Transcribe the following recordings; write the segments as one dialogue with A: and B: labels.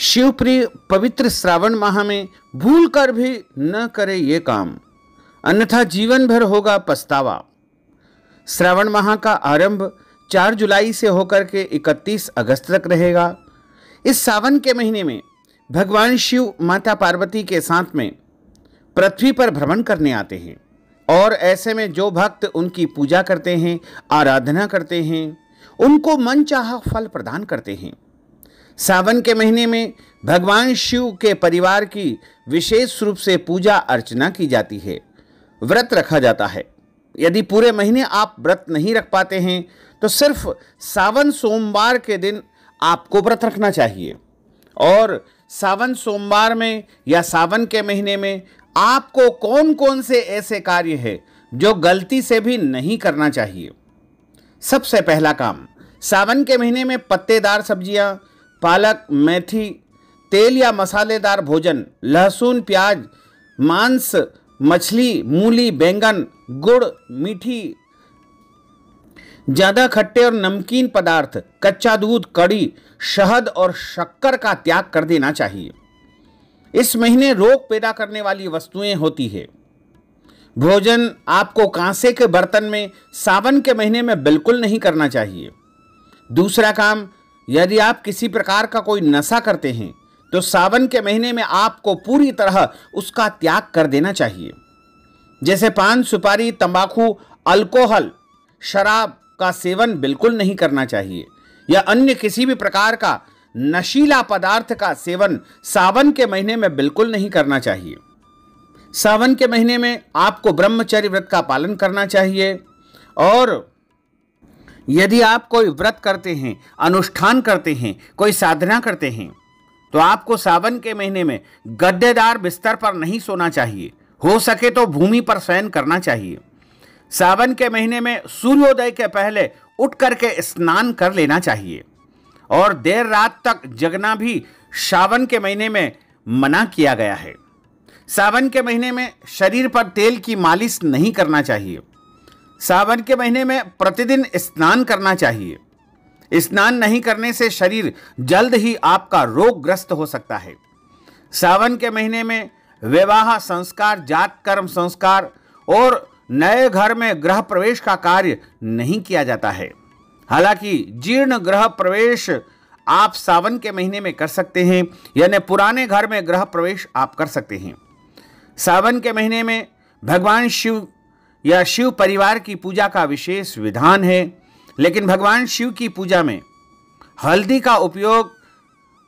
A: शिवप्रिय पवित्र श्रावण माह में भूल कर भी न करे ये काम, अन्यथा जीवन भर होगा पछतावा। श्रावण माह का आरंभ 4 जुलाई से होकर के 31 अगस्त तक रहेगा। इस सावन के महीने में भगवान शिव माता पार्वती के साथ में पृथ्वी पर भ्रमण करने आते हैं और ऐसे में जो भक्त उनकी पूजा करते हैं, आराधना करते हैं, उनको मनचाहा फल प्रदान करते हैं। सावन के महीने में भगवान शिव के परिवार की विशेष रूप से पूजा अर्चना की जाती है, व्रत रखा जाता है। यदि पूरे महीने आप व्रत नहीं रख पाते हैं तो सिर्फ सावन सोमवार के दिन आपको व्रत रखना चाहिए। और सावन सोमवार में या सावन के महीने में आपको कौन कौन से ऐसे कार्य हैं जो गलती से भी नहीं करना चाहिए। सबसे पहला काम, सावन के महीने में पत्तेदार सब्जियां, पालक, मेथी, तेल या मसालेदार भोजन, लहसुन, प्याज, मांस, मछली, मूली, बैंगन, गुड़, मीठी, ज़्यादा खट्टे और नमकीन पदार्थ, कच्चा दूध, कड़ी, शहद और शक्कर का त्याग कर देना चाहिए। इस महीने रोग पैदा करने वाली वस्तुएं होती है। भोजन आपको कांसे के बर्तन में सावन के महीने में बिल्कुल नहीं करना चाहिए। दूसरा काम, यदि आप किसी प्रकार का कोई नशा करते हैं तो सावन के महीने में आपको पूरी तरह उसका त्याग कर देना चाहिए। जैसे पान, सुपारी, तंबाकू, अल्कोहल, शराब का सेवन बिल्कुल नहीं करना चाहिए या अन्य किसी भी प्रकार का नशीला पदार्थ का सेवन सावन के महीने में बिल्कुल नहीं करना चाहिए। सावन के महीने में आपको ब्रह्मचर्य व्रत का पालन करना चाहिए। और यदि आप कोई व्रत करते हैं, अनुष्ठान करते हैं, कोई साधना करते हैं तो आपको सावन के महीने में गद्देदार बिस्तर पर नहीं सोना चाहिए। हो सके तो भूमि पर शयन करना चाहिए। सावन के महीने में सूर्योदय के पहले उठ करके स्नान कर लेना चाहिए और देर रात तक जगना भी सावन के महीने में मना किया गया है। सावन के महीने में शरीर पर तेल की मालिश नहीं करना चाहिए। सावन के महीने में प्रतिदिन स्नान करना चाहिए। स्नान नहीं करने से शरीर जल्द ही आपका रोगग्रस्त हो सकता है। सावन के महीने में विवाह संस्कार, जात कर्म संस्कार और नए घर में गृह प्रवेश का कार्य नहीं किया जाता है। हालांकि जीर्ण गृह प्रवेश आप सावन के महीने में कर सकते हैं, यानी पुराने घर में गृह प्रवेश आप कर सकते हैं। सावन के महीने में भगवान शिव या शिव परिवार की पूजा का विशेष विधान है, लेकिन भगवान शिव की पूजा में हल्दी का उपयोग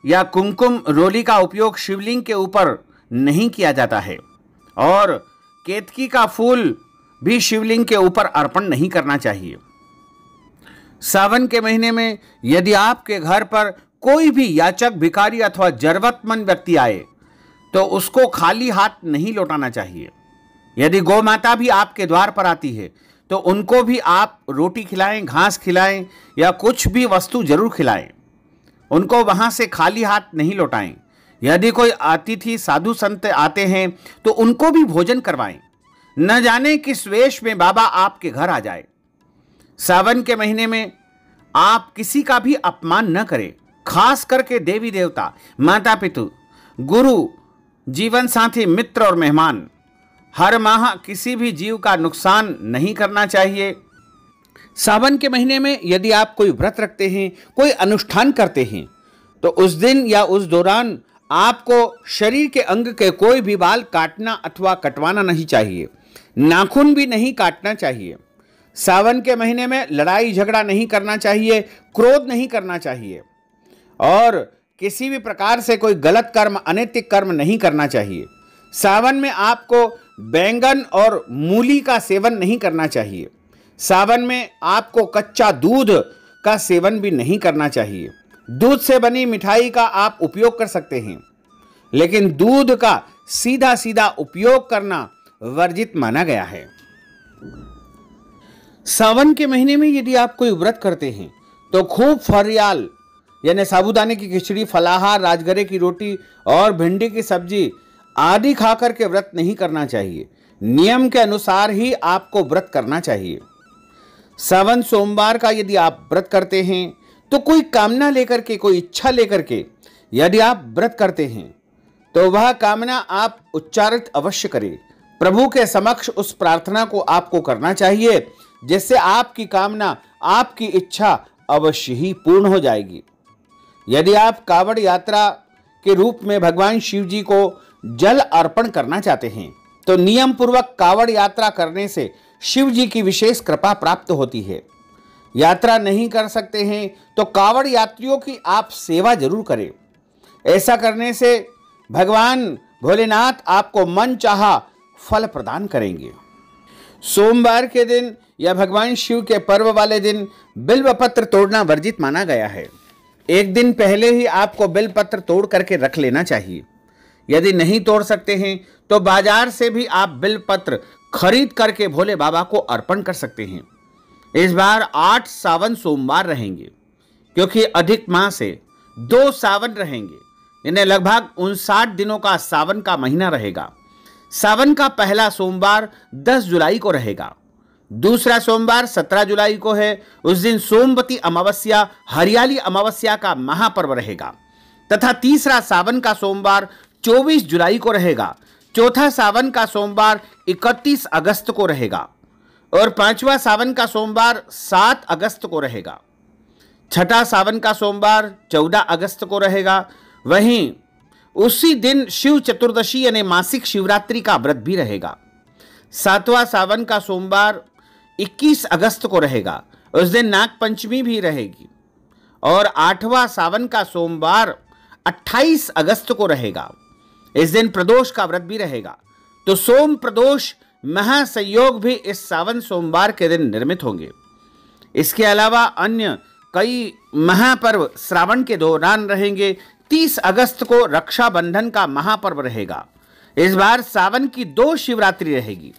A: या कुमकुम रोली का उपयोग शिवलिंग के ऊपर नहीं किया जाता है और केतकी का फूल भी शिवलिंग के ऊपर अर्पण नहीं करना चाहिए। सावन के महीने में यदि आपके घर पर कोई भी याचक, भिखारी अथवा जरूरतमंद व्यक्ति आए तो उसको खाली हाथ नहीं लौटाना चाहिए। यदि गौ माता भी आपके द्वार पर आती है तो उनको भी आप रोटी खिलाएं, घास खिलाएं या कुछ भी वस्तु जरूर खिलाएं। उनको वहां से खाली हाथ नहीं लौटाएं। यदि कोई अतिथि, साधु संत आते हैं तो उनको भी भोजन करवाएं। न जाने किस वेश में बाबा आपके घर आ जाए। सावन के महीने में आप किसी का भी अपमान न करें, खास करके देवी देवता, माता पिता, गुरु, जीवन साथी, मित्र और मेहमान। हर माह किसी भी जीव का नुकसान नहीं करना चाहिए। सावन के महीने में यदि आप कोई व्रत रखते हैं, कोई अनुष्ठान करते हैं तो उस दिन या उस दौरान आपको शरीर के अंग के कोई भी बाल काटना अथवा कटवाना नहीं चाहिए। नाखून भी नहीं काटना चाहिए। सावन के महीने में लड़ाई झगड़ा नहीं करना चाहिए, क्रोध नहीं करना चाहिए और किसी भी प्रकार से कोई गलत कर्म, अनैतिक कर्म नहीं करना चाहिए। सावन में आपको बैंगन और मूली का सेवन नहीं करना चाहिए। सावन में आपको कच्चा दूध का सेवन भी नहीं करना चाहिए। दूध से बनी मिठाई का आप उपयोग कर सकते हैं, लेकिन दूध का सीधा सीधा उपयोग करना वर्जित माना गया है। सावन के महीने में यदि आप कोई व्रत करते हैं तो खूब फरियाल यानी साबूदाने की खिचड़ी, फलाहार, राजगरे की रोटी और भिंडी की सब्जी आदि खाकर के व्रत नहीं करना चाहिए। नियम के अनुसार ही आपको व्रत करना चाहिए। सावन सोमवार का यदि आप व्रत करते हैं तो कोई कामना लेकर के, कोई इच्छा लेकर के यदि आप व्रत करते हैं तो वह कामना आप उच्चारित अवश्य करें। प्रभु के समक्ष उस प्रार्थना को आपको करना चाहिए जिससे आपकी कामना, आपकी इच्छा अवश्य ही पूर्ण हो जाएगी। यदि आप कावड़ यात्रा के रूप में भगवान शिव जी को जल अर्पण करना चाहते हैं तो नियम पूर्वक कावड़ यात्रा करने से शिव जी की विशेष कृपा प्राप्त होती है। यात्रा नहीं कर सकते हैं तो कावड़ यात्रियों की आप सेवा जरूर करें। ऐसा करने से भगवान भोलेनाथ आपको मन चाहा फल प्रदान करेंगे। सोमवार के दिन या भगवान शिव के पर्व वाले दिन बिल्वपत्र तोड़ना वर्जित माना गया है। एक दिन पहले ही आपको बिल्वपत्र तोड़ करके रख लेना चाहिए। यदि नहीं तोड़ सकते हैं तो बाजार से भी आप बिल्वपत्र खरीद करके भोले बाबा को अर्पण कर सकते हैं। इस बार 8 सावन सोमवार रहेंगे क्योंकि अधिक मास से 2 सावन रहेंगे। इन्हें लगभग 59 दिनों का सावन का महीना रहेगा। सावन का पहला सोमवार 10 जुलाई को रहेगा। दूसरा सोमवार 17 जुलाई को है। उस दिन सोमवती अमावस्या, हरियाली अमावस्या का महापर्व रहेगा तथा तीसरा सावन का सोमवार 24 जुलाई को रहेगा। चौथा सावन का सोमवार 31 अगस्त को रहेगा और पांचवा सावन का सोमवार 7 अगस्त को रहेगा। छठा सावन का सोमवार 14 अगस्त को रहेगा। वहीं उसी दिन शिव चतुर्दशी यानी मासिक शिवरात्रि का व्रत भी रहेगा। सातवां सावन का सोमवार 21 अगस्त को रहेगा। उस दिन नाग पंचमी भी रहेगी और 8वां सावन का सोमवार 28 अगस्त को रहेगा। इस दिन प्रदोष का व्रत भी रहेगा। तो सोम प्रदोष महासंयोग भी इस सावन सोमवार के दिन निर्मित होंगे। इसके अलावा अन्य कई महापर्व श्रावण के दौरान रहेंगे। 30 अगस्त को रक्षाबंधन का महापर्व रहेगा। इस बार सावन की 2 शिवरात्रि रहेगी।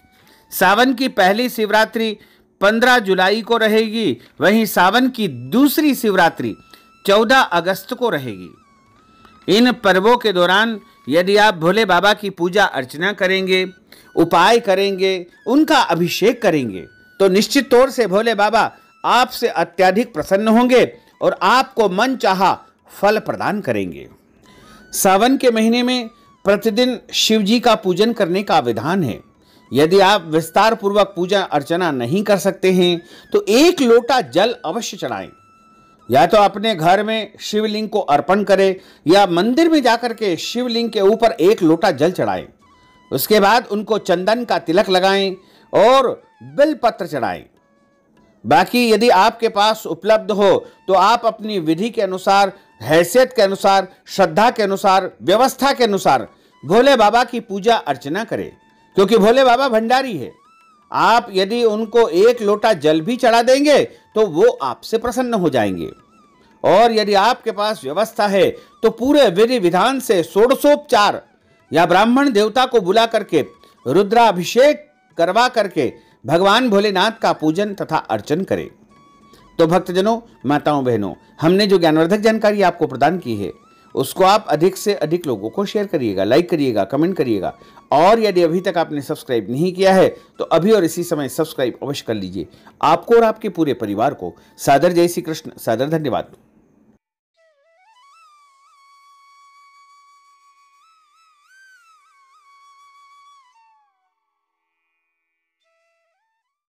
A: सावन की पहली शिवरात्रि 15 जुलाई को रहेगी। वहीं सावन की दूसरी शिवरात्रि 14 अगस्त को रहेगी। इन पर्वों के दौरान यदि आप भोले बाबा की पूजा अर्चना करेंगे, उपाय करेंगे, उनका अभिषेक करेंगे तो निश्चित तौर से भोले बाबा आपसे अत्यधिक प्रसन्न होंगे और आपको मन चाहा फल प्रदान करेंगे। सावन के महीने में प्रतिदिन शिव जी का पूजन करने का विधान है। यदि आप विस्तार पूर्वक पूजा अर्चना नहीं कर सकते हैं तो 1 लोटा जल अवश्य चढ़ाएं। या तो अपने घर में शिवलिंग को अर्पण करें या मंदिर में जाकर के शिवलिंग के ऊपर 1 लोटा जल चढ़ाएं। उसके बाद उनको चंदन का तिलक लगाएं और बिल्वपत्र चढ़ाएं। बाकी यदि आपके पास उपलब्ध हो तो आप अपनी विधि के अनुसार, हैसियत के अनुसार, श्रद्धा के अनुसार, व्यवस्था के अनुसार भोले बाबा की पूजा अर्चना करें क्योंकि भोले बाबा भंडारी है। आप यदि उनको 1 लोटा जल भी चढ़ा देंगे तो वो आपसे प्रसन्न हो जाएंगे। और यदि आपके पास व्यवस्था है तो पूरे विधि विधान से षोडशोपचार या ब्राह्मण देवता को बुला करके रुद्राभिषेक करवा करके भगवान भोलेनाथ का पूजन तथा अर्चन करें। तो भक्तजनों, माताओं, बहनों, हमने जो ज्ञानवर्धक जानकारी आपको प्रदान की है उसको आप अधिक से अधिक लोगों को शेयर करिएगा, लाइक करिएगा, कमेंट करिएगा। और यदि अभी तक आपने सब्सक्राइब नहीं किया है तो अभी और इसी समय सब्सक्राइब अवश्य कर लीजिए। आपको और आपके पूरे परिवार को सादर जय श्री कृष्ण, सादर धन्यवाद।